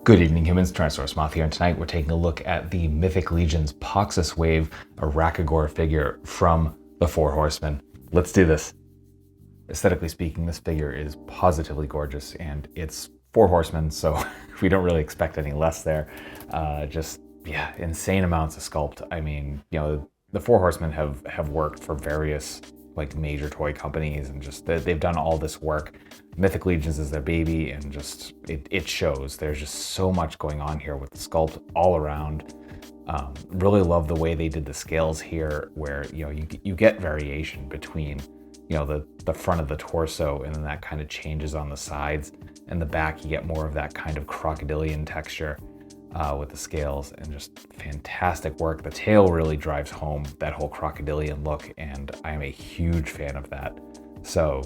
Good evening, humans. Tyrannosaurusmoth here, and tonight we're taking a look at the Mythic Legions Poxxus wave Aracagorr figure from the Four Horsemen. Let's do this. Aesthetically speaking, this figure is positively gorgeous, and it's Four Horsemen, so we don't really expect any less there. Yeah, insane amounts of sculpt. I mean, you know, the Four Horsemen have worked for various like major toy companies, and just they've done all this work. Mythic Legions is their baby, and just it shows. There's just so much going on here with the sculpt all around. Really love the way they did the scales here, where you get variation between the front of the torso, and then that kind of changes on the sides, and the back you get more of that kind of crocodilian texture with the scales, and just fantastic work. The tail really drives home that whole crocodilian look, and I am a huge fan of that. So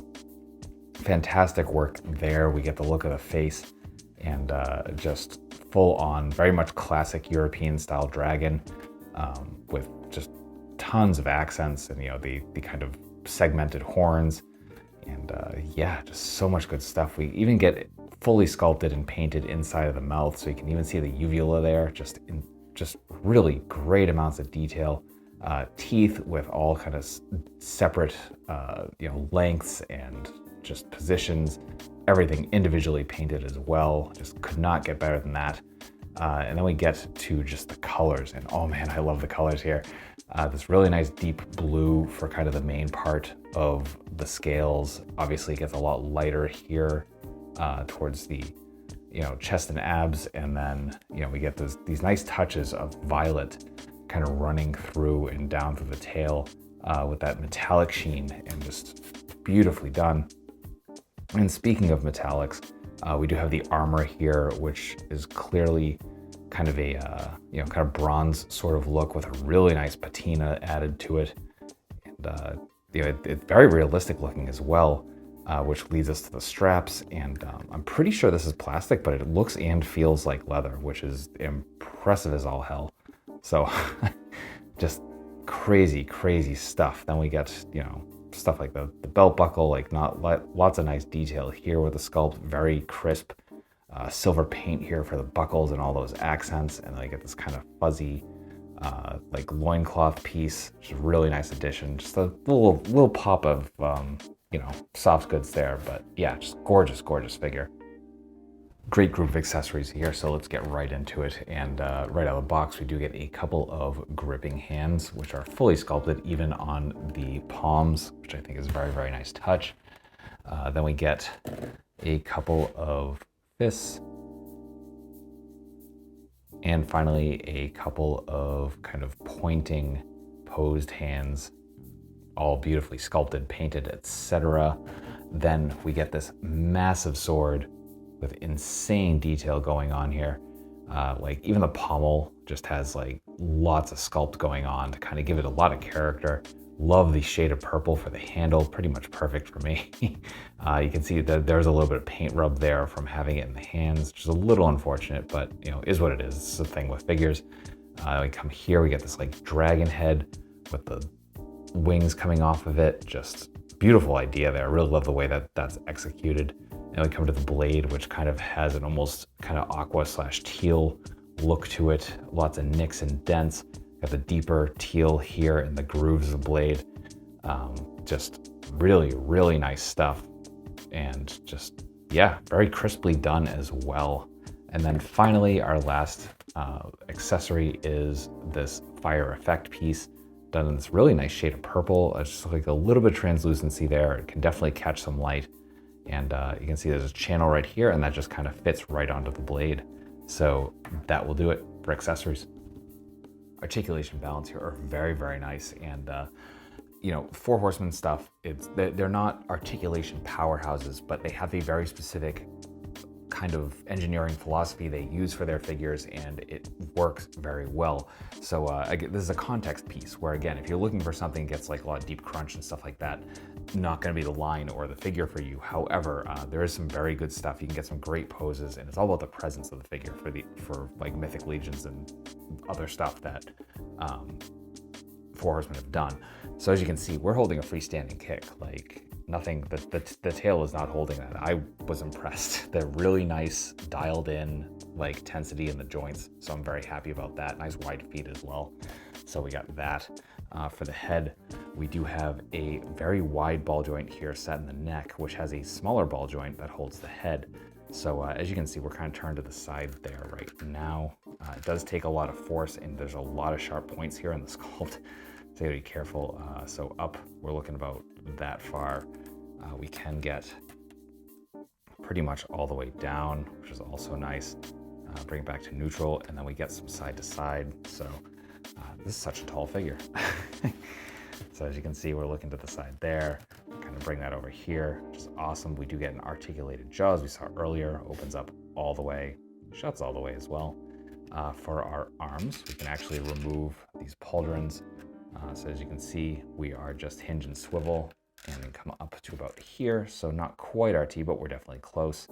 fantastic work there. We get the look of the face, and just full on, very much classic European style dragon, with just tons of accents, and the kind of segmented horns, and yeah, just so much good stuff. We even get fully sculpted and painted inside of the mouth, so you can even see the uvula there. Just really great amounts of detail. Teeth with all kind of separate lengths and just positions, everything individually painted as well. Just could not get better than that. And then we get to just the colors, and oh man, I love the colors here. This really nice deep blue for kind of the main part of the scales. Obviously it gets a lot lighter here towards the chest and abs, and then we get these nice touches of violet kind of running through and down through the tail with that metallic sheen, and just beautifully done. And speaking of metallics, we do have the armor here, which is clearly kind of a kind of bronze sort of look with a really nice patina added to it, and it's very realistic looking as well, which leads us to the straps. And I'm pretty sure this is plastic, but it looks and feels like leather, which is impressive as all hell. So just crazy stuff. Then we get stuff like the belt buckle, lots of nice detail here with the sculpt, very crisp. Silver paint here for the buckles and all those accents, and then I get this kind of fuzzy like loincloth piece, which is a really nice addition. Just a little pop of soft goods there, but yeah, just gorgeous figure. Great group of accessories here, so let's get right into it. And right out of the box, we do get a couple of gripping hands, which are fully sculpted even on the palms, which I think is a very nice touch. Then we get a couple of fists, and finally a couple of kind of pointing posed hands, all beautifully sculpted, painted, etc. Then we get this massive sword with insane detail going on here. Like even the pommel just has like lots of sculpt going on to kind of give it a lot of character. Love the shade of purple for the handle, pretty much perfect for me. You can see that there's a little bit of paint rub there from having it in the hands, which is a little unfortunate, but is what it is. It's the thing with figures. We come here, we get this like dragon head with the wings coming off of it. Just beautiful idea there. I really love the way that that's executed. And we come to the blade, which kind of has an almost kind of aqua/teal look to it. Lots of nicks and dents. Got the deeper teal here in the grooves of the blade. Just really nice stuff. And just, yeah, very crisply done as well. And then finally, our last accessory is this fire effect piece, done in this really nice shade of purple. It's just like a little bit of translucency there. It can definitely catch some light. And you can see there's a channel right here, and that just kind of fits right onto the blade. So that will do it for accessories. Articulation balance here are very nice, and Four Horsemen stuff, they're not articulation powerhouses, but they have a very specific kind of engineering philosophy they use for their figures, and it works very well. So this is a context piece where, again, if you're looking for something that gets like a lot of deep crunch and stuff like that, not going to be the line or the figure for you. However, there is some very good stuff. You can get some great poses, and it's all about the presence of the figure for like Mythic Legions and other stuff that Four Horsemen have done. So as you can see, we're holding a freestanding kick. Like, nothing, the tail is not holding that. I was impressed. They're really nice, dialed in, like tensity in the joints. So I'm very happy about that. Nice wide feet as well. So we got that. For the head, we do have a very wide ball joint here set in the neck, which has a smaller ball joint that holds the head. So as you can see, we're kind of turned to the side there right now. It does take a lot of force, and there's a lot of sharp points here in the sculpt. So you gotta be careful. So up, we're looking about that far. We can get pretty much all the way down, which is also nice. Bring it back to neutral, and then we get some side to side. So this is such a tall figure. So as you can see, we're looking to the side there. Kind of bring that over here, which is awesome. We do get an articulated jaw, as we saw earlier. Opens up all the way, shuts all the way as well. For our arms, we can actually remove these pauldrons. So as you can see, we are just hinge and swivel, and then come up to about here. So not quite RT, but we're definitely close.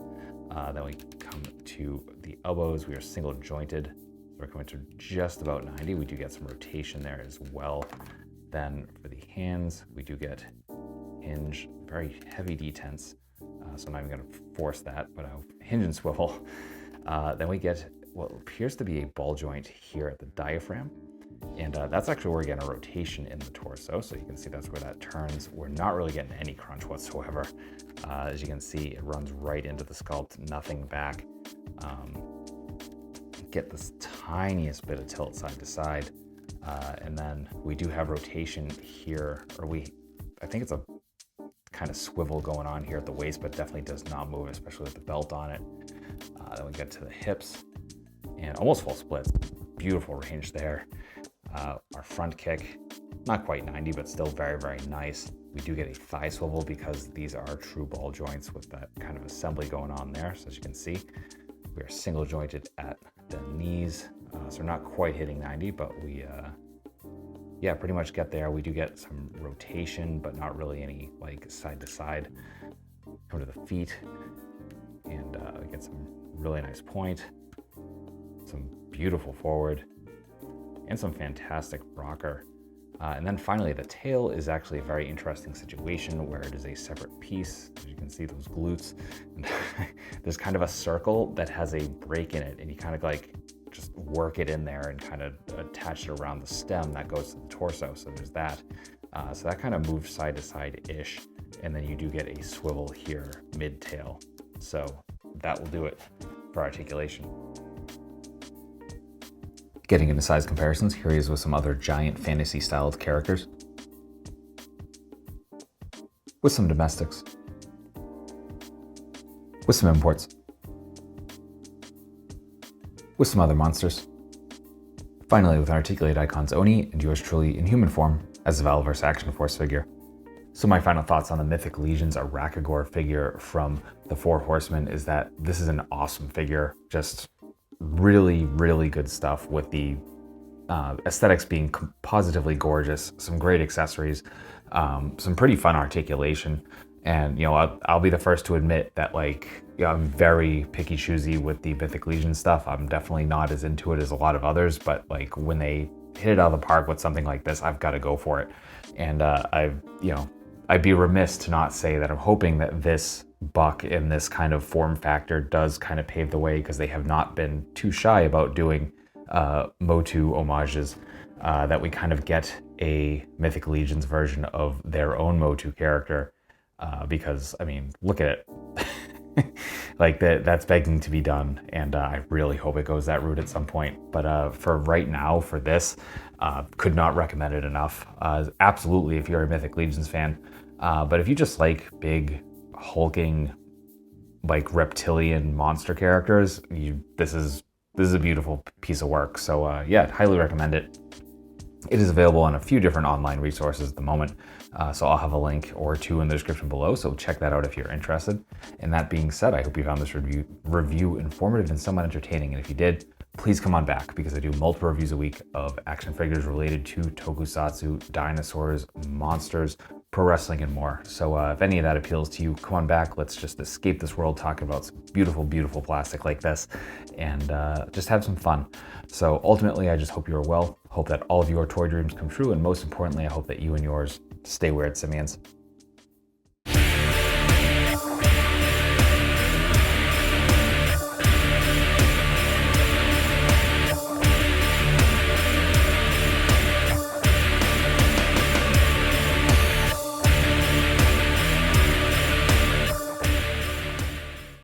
Then we come to the elbows. We are single jointed. We're coming to just about 90. We do get some rotation there as well. Then for the hands, we do get hinge, very heavy detents. So I'm not even gonna force that, but I'll hinge and swivel. Then we get what appears to be a ball joint here at the diaphragm. And that's actually where we're getting a rotation in the torso. So you can see that's where that turns. We're not really getting any crunch whatsoever. As you can see, it runs right into the sculpt, nothing back. Get this tiniest bit of tilt side to side. And then we do have rotation here, or I think it's a kind of swivel going on here at the waist, but definitely does not move, especially with the belt on it. Then we get to the hips and almost full splits. Beautiful range there. Our front kick, not quite 90, but still very, very nice. We do get a thigh swivel because these are true ball joints with that kind of assembly going on there. So as you can see, we are single jointed at the knees. So we're not quite hitting 90, but we, yeah, pretty much get there. We do get some rotation, but not really any like side to side. Come to the feet, and we get some really nice point, some beautiful forward, and some fantastic rocker. And then finally, the tail is actually a very interesting situation where it is a separate piece. As you can see, those glutes. And there's kind of a circle that has a break in it, and you kind of like just work it in there and kind of attach it around the stem that goes to the torso. So there's that. So that kind of moves side to side-ish. And then you do get a swivel here mid-tail. So that will do it for articulation. Getting into size comparisons, here he is with some other giant fantasy-styled characters. With some domestics. With some imports. With some other monsters. Finally, with articulated icons Oni and yours truly in human form as the Valverse Action Force figure. So my final thoughts on the Mythic Legions Aracagorr figure from the Four Horsemen is that this is an awesome figure. Just really, really good stuff with the aesthetics being positively gorgeous, some great accessories, some pretty fun articulation. And, you know, I'll be the first to admit that, like, you know, I'm very picky choosy with the Mythic Legion stuff. I'm definitely not as into it as a lot of others, but like when they hit it out of the park with something like this, I've got to go for it. And I'd be remiss to not say that I'm hoping that this buck in this kind of form factor does kind of pave the way, because they have not been too shy about doing Motu homages, that we kind of get a Mythic Legions version of their own Motu character. Because, I mean, look at it. Like, that's begging to be done, and I really hope it goes that route at some point. But for right now, for this, could not recommend it enough. Absolutely, if you're a Mythic Legions fan. But if you just like big, hulking, like reptilian monster characters, this is a beautiful piece of work. So yeah, highly recommend it. It is available on a few different online resources at the moment, so I'll have a link or two in the description below, so check that out if you're interested. And that being said, I hope you found this review informative and somewhat entertaining, and if you did, please come on back, because I do multiple reviews a week of action figures related to tokusatsu, dinosaurs, monsters, pro wrestling, and more. So if any of that appeals to you, come on back. Let's just escape this world talking about some beautiful, beautiful plastic like this, and just have some fun. So ultimately, I just hope you are well. Hope that all of your toy dreams come true, and most importantly, I hope that you and yours stay weird, simians.